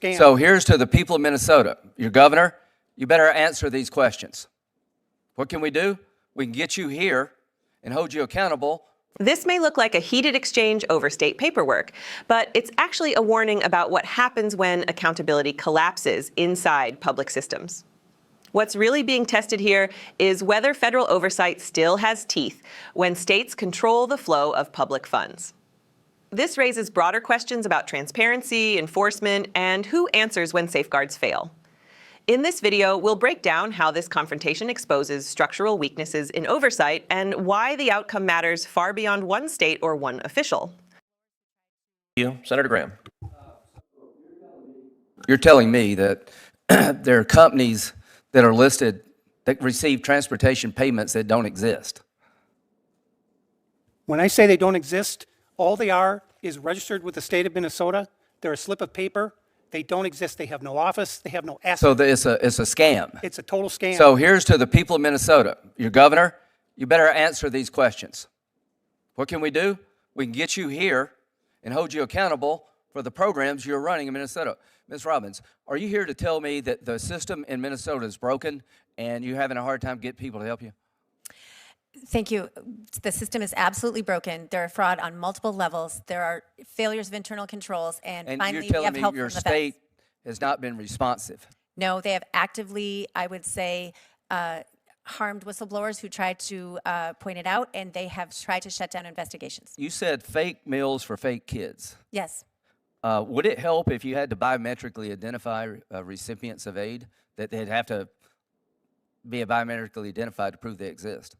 scam. So here's to the people of Minnesota. Your governor, you better answer these questions. What can we do? We can get you here and hold you accountable. This may look like a heated exchange over state paperwork, but it's actually a warning about what happens when accountability collapses inside public systems. What's really being tested here is whether federal oversight still has teeth when states control the flow of public funds. This raises broader questions about transparency, enforcement, and who answers when safeguards fail. In this video, we'll break down how this confrontation exposes structural weaknesses in oversight and why the outcome matters far beyond one state or one official. Senator Graham. You're telling me that there are companies that are listed that receive transportation payments that don't exist. When I say they don't exist, all they are is registered with the state of Minnesota. They're a slip of paper. They don't exist. They have no office. They have no assets. So it's a scam. It's a total scam. So here's to the people of Minnesota. Your governor, you better answer these questions. What can we do? We can get you here and hold you accountable for the programs you're running in Minnesota. Ms. Robbins, are you here to tell me that the system in Minnesota is broken and you're having a hard time getting people to help you? Thank you. The system is absolutely broken. There are fraud on multiple levels. There are failures of internal controls, and finally, you're we have telling help me your from the state feds. has not been responsive. No, they have actively, I would say, harmed whistleblowers who tried to point it out, and they have tried to shut down investigations. You said fake meals for fake kids. Yes. Would it help if you had to biometrically identify recipients of aid, that they'd have to be biometrically identified to prove they exist?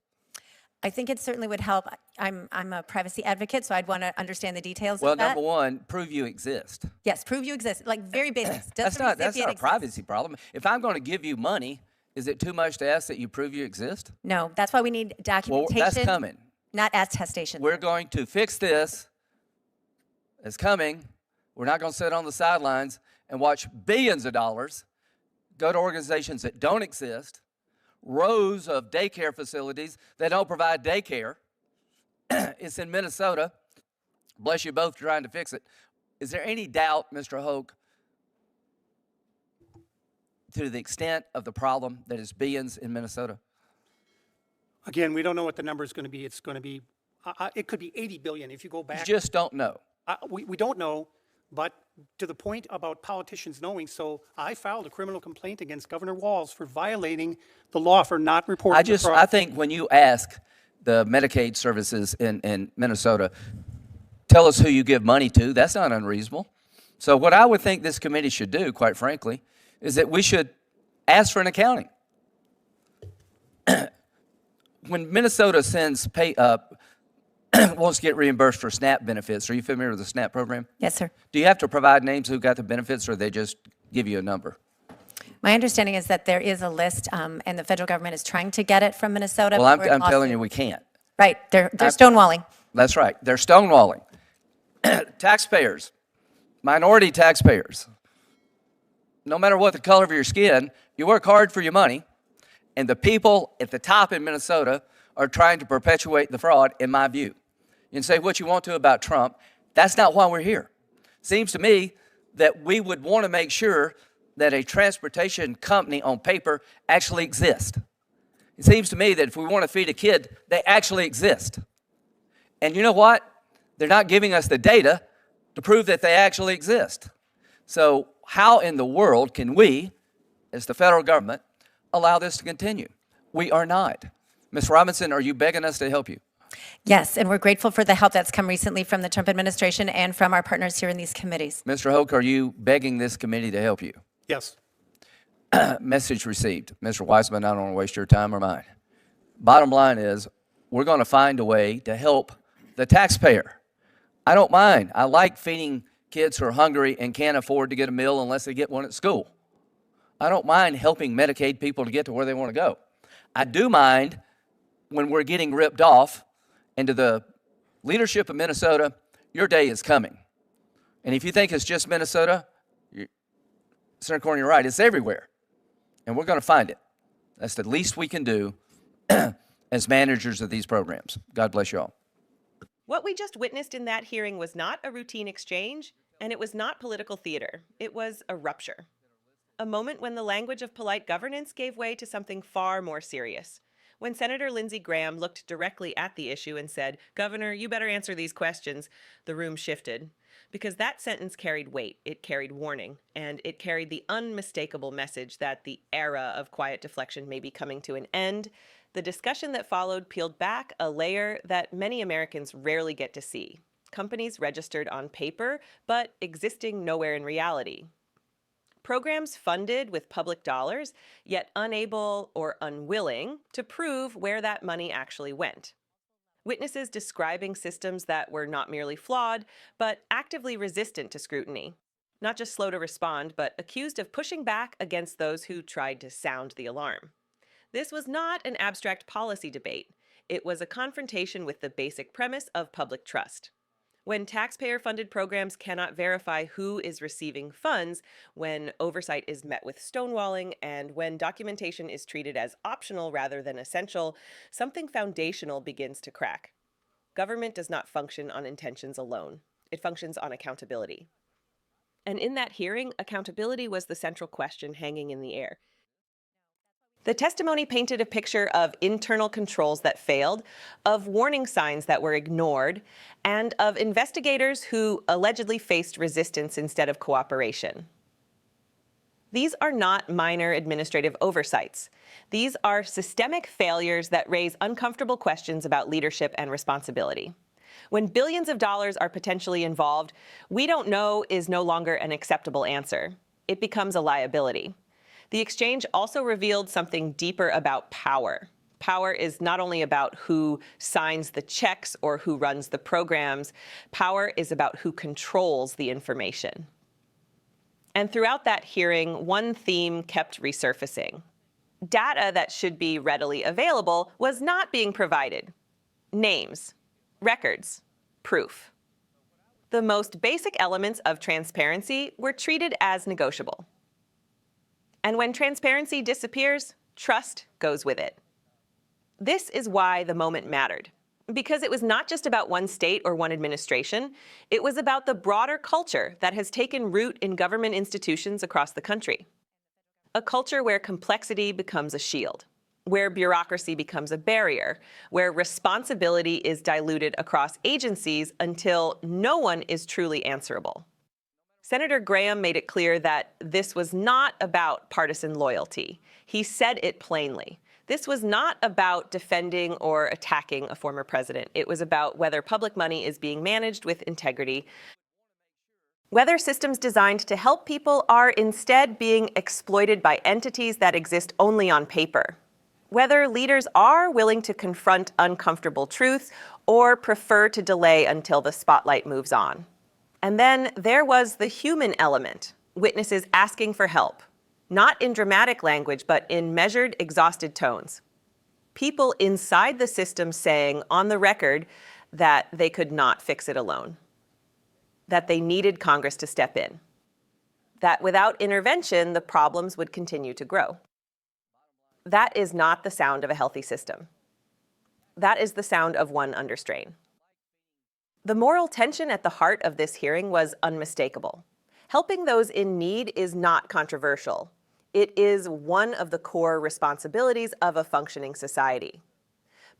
I think it certainly would help. I'm a privacy advocate, so I'd want to understand the details Well, of that. number one, prove you exist. Yes, prove you exist. Like very basic. That's not a privacy problem. If I'm going to give you money, is it too much to ask that you prove you exist? No, that's why we need documentation. Well, that's coming. Not attestation. We're going to fix this. It's coming. We're not going to sit on the sidelines and watch billions of dollars go to organizations that don't exist, rows of daycare facilities that don't provide daycare. It's in Minnesota. Bless you both trying to fix it. Is there any doubt, Mr. Hoke, to the extent of the problem that is billions in Minnesota? Again, we don't know what the number is going to be. It's going to be, it could be 80 billion if you go back. You just don't know. We don't know, but to the point about politicians knowing, so I filed a criminal complaint against Governor Walz for violating the law for not reporting fraud. I think when you ask the Medicaid services in Minnesota, tell us who you give money to, that's not unreasonable. So what I would think this committee should do, quite frankly, is that we should ask for an accounting. When Minnesota sends wants to get reimbursed for SNAP benefits, are you familiar with the SNAP program? Yes, sir. Do you have to provide names who got the benefits, or they just give you a number? My understanding is that there is a list, and the federal government is trying to get it from Minnesota. Well, I'm telling you we can't. Right, they're stonewalling. That's right. They're stonewalling. Taxpayers, minority taxpayers, no matter what the color of your skin, you work hard for your money, and the people at the top in Minnesota are trying to perpetuate the fraud, in my view. You can say what you want to about Trump. That's not why we're here. Seems to me that we would want to make sure that a transportation company on paper actually exists. It seems to me that if we want to feed a kid, they actually exist. And you know what? They're not giving us the data to prove that they actually exist. So how in the world can we, as the federal government, allow this to continue? We are not. Ms. Robinson, are you begging us to help you? Yes, and we're grateful for the help that's come recently from the Trump administration and from our partners here in these committees. Mr. Hoke, are you begging this committee to help you? Yes. Message received. Mr. Weissman, I don't want to waste your time or mine. Bottom line is, we're going to find a way to help the taxpayer. I don't mind. I like feeding kids who are hungry and can't afford to get a meal unless they get one at school. I don't mind helping Medicaid people to get to where they want to go. I do mind when we're getting ripped off. And to the leadership of Minnesota, your day is coming. And if you think it's just Minnesota, Senator Cornyn, you're right, it's everywhere. And we're going to find it. That's the least we can do as managers of these programs. God bless you all. What we just witnessed in that hearing was not a routine exchange. And it was not political theater. It was a rupture. A moment when the language of polite governance gave way to something far more serious. When Senator Lindsey Graham looked directly at the issue and said, "Governor, you better answer these questions," the room shifted. Because that sentence carried weight, it carried warning, and it carried the unmistakable message that the era of quiet deflection may be coming to an end. The discussion that followed peeled back a layer that many Americans rarely get to see. Companies registered on paper, but existing nowhere in reality. Programs funded with public dollars, yet unable or unwilling to prove where that money actually went. Witnesses describing systems that were not merely flawed, but actively resistant to scrutiny. Not just slow to respond, but accused of pushing back against those who tried to sound the alarm. This was not an abstract policy debate. It was a confrontation with the basic premise of public trust. When taxpayer-funded programs cannot verify who is receiving funds, when oversight is met with stonewalling, and when documentation is treated as optional rather than essential, something foundational begins to crack. Government does not function on intentions alone. It functions on accountability. And in that hearing, accountability was the central question hanging in the air. The testimony painted a picture of internal controls that failed, of warning signs that were ignored, and of investigators who allegedly faced resistance instead of cooperation. These are not minor administrative oversights. These are systemic failures that raise uncomfortable questions about leadership and responsibility. When billions of dollars are potentially involved, "we don't know" is no longer an acceptable answer. It becomes a liability. The exchange also revealed something deeper about power. Power is not only about who signs the checks or who runs the programs. Power is about who controls the information. And throughout that hearing, one theme kept resurfacing. Data that should be readily available was not being provided. Names, records, proof. The most basic elements of transparency were treated as negotiable. And when transparency disappears, trust goes with it. This is why the moment mattered. Because it was not just about one state or one administration, it was about the broader culture that has taken root in government institutions across the country. A culture where complexity becomes a shield, where bureaucracy becomes a barrier, where responsibility is diluted across agencies until no one is truly answerable. Senator Graham made it clear that this was not about partisan loyalty. He said it plainly. This was not about defending or attacking a former president. It was about whether public money is being managed with integrity, whether systems designed to help people are instead being exploited by entities that exist only on paper, whether leaders are willing to confront uncomfortable truth or prefer to delay until the spotlight moves on. And then there was the human element, witnesses asking for help, not in dramatic language, but in measured, exhausted tones. People inside the system saying on the record that they could not fix it alone, that they needed Congress to step in, that without intervention, the problems would continue to grow. That is not the sound of a healthy system. That is the sound of one under strain. The moral tension at the heart of this hearing was unmistakable. Helping those in need is not controversial. It is one of the core responsibilities of a functioning society.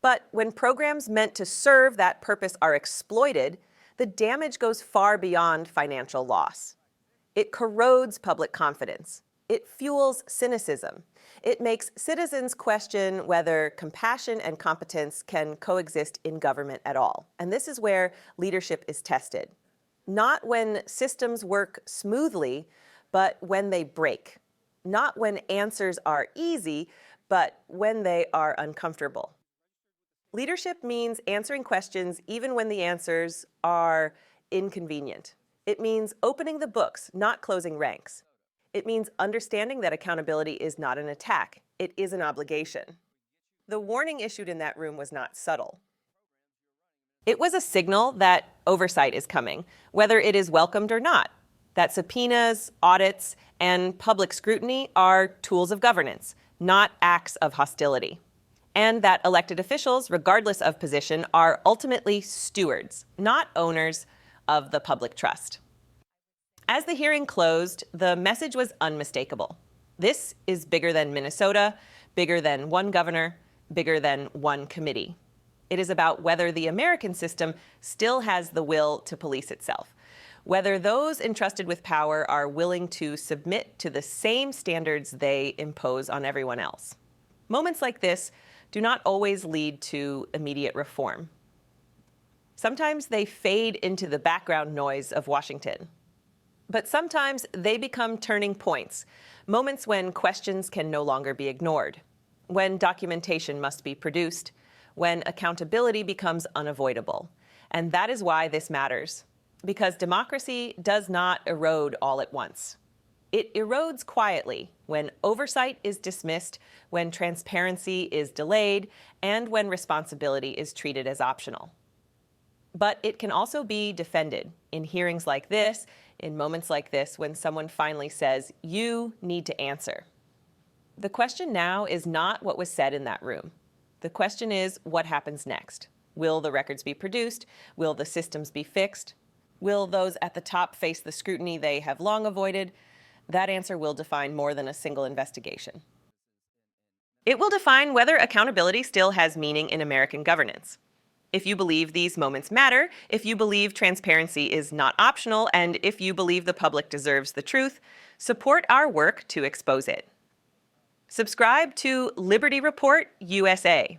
But when programs meant to serve that purpose are exploited, the damage goes far beyond financial loss. It corrodes public confidence. It fuels cynicism. It makes citizens question whether compassion and competence can coexist in government at all. And this is where leadership is tested. Not when systems work smoothly, but when they break. Not when answers are easy, but when they are uncomfortable. Leadership means answering questions even when the answers are inconvenient. It means opening the books, not closing ranks. It means understanding that accountability is not an attack. It is an obligation. The warning issued in that room was not subtle. It was a signal that oversight is coming, whether it is welcomed or not, that subpoenas, audits, and public scrutiny are tools of governance, not acts of hostility, and that elected officials, regardless of position, are ultimately stewards, not owners of the public trust. As the hearing closed, the message was unmistakable. This is bigger than Minnesota, bigger than one governor, bigger than one committee. It is about whether the American system still has the will to police itself, whether those entrusted with power are willing to submit to the same standards they impose on everyone else. Moments like this do not always lead to immediate reform. Sometimes they fade into the background noise of Washington. But sometimes they become turning points, moments when questions can no longer be ignored, when documentation must be produced, when accountability becomes unavoidable. And that is why this matters, because democracy does not erode all at once. It erodes quietly when oversight is dismissed, when transparency is delayed, and when responsibility is treated as optional. But it can also be defended in hearings like this, in moments like this, when someone finally says, you need to answer. The question now is not what was said in that room. The question is, what happens next? Will the records be produced? Will the systems be fixed? Will those at the top face the scrutiny they have long avoided? That answer will define more than a single investigation. It will define whether accountability still has meaning in American governance. If you believe these moments matter, if you believe transparency is not optional, and if you believe the public deserves the truth, support our work to expose it. Subscribe to Liberty Report USA.